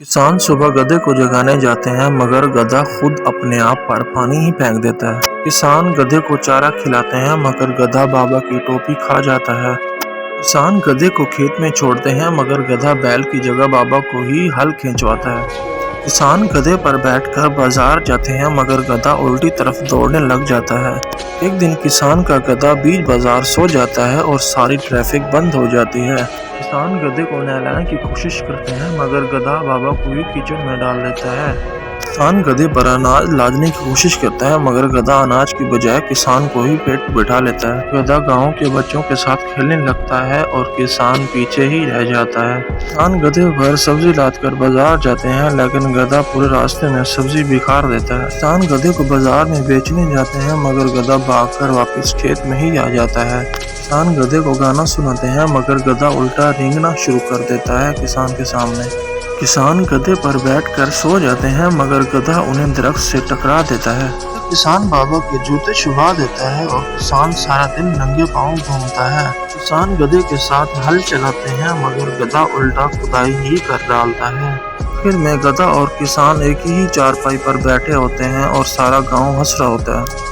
किसान सुबह गधे को जगाने जाते हैं मगर गधा खुद अपने आप पर पानी ही फेंक देता है। किसान गधे को चारा खिलाते हैं मगर गधा बाबा की टोपी खा जाता है। किसान गधे को खेत में छोड़ते हैं मगर गधा बैल की जगह बाबा को ही हल खिंचवाता है। किसान गधे पर बैठकर बाजार जाते हैं मगर गधा उल्टी तरफ दौड़ने लग जाता है। एक दिन किसान का गधा बीच बाजार सो जाता है और सारी ट्रैफिक बंद हो जाती है। किसान गधे को नहलाने की कोशिश करते हैं मगर गधा बाबा को ही कीचड़ में डाल देता है। किसान गधे पर अनाज लादने की कोशिश करता है मगर गधा अनाज की बजाय किसान को ही पेट बिठा लेता है। गधा गांव के बच्चों के साथ खेलने लगता है और किसान पीछे ही रह जाता है। किसान गधे पर सब्जी लादकर बाजार जाते हैं लेकिन गधा पूरे रास्ते में सब्जी बिखार देता है। किसान गधे को बाजार में बेचने जाते हैं मगर गधा भागकर वापस खेत में ही आ जाता है। किसान गधे को गाना सुनाते हैं मगर गधा उल्टा रेंगना शुरू कर देता है किसान के सामने। किसान गधे पर बैठकर सो जाते हैं मगर गधा उन्हें दरख्त से टकरा देता है। किसान बाबा के जूते छुपा देता है और किसान सारा दिन नंगे पांव घूमता है। किसान गधे के साथ हल चलाते हैं मगर गधा उल्टा खुदाई ही कर डालता है। फिर में गधा और किसान एक ही चारपाई पर बैठे होते हैं और सारा गांव हंस रहा होता है।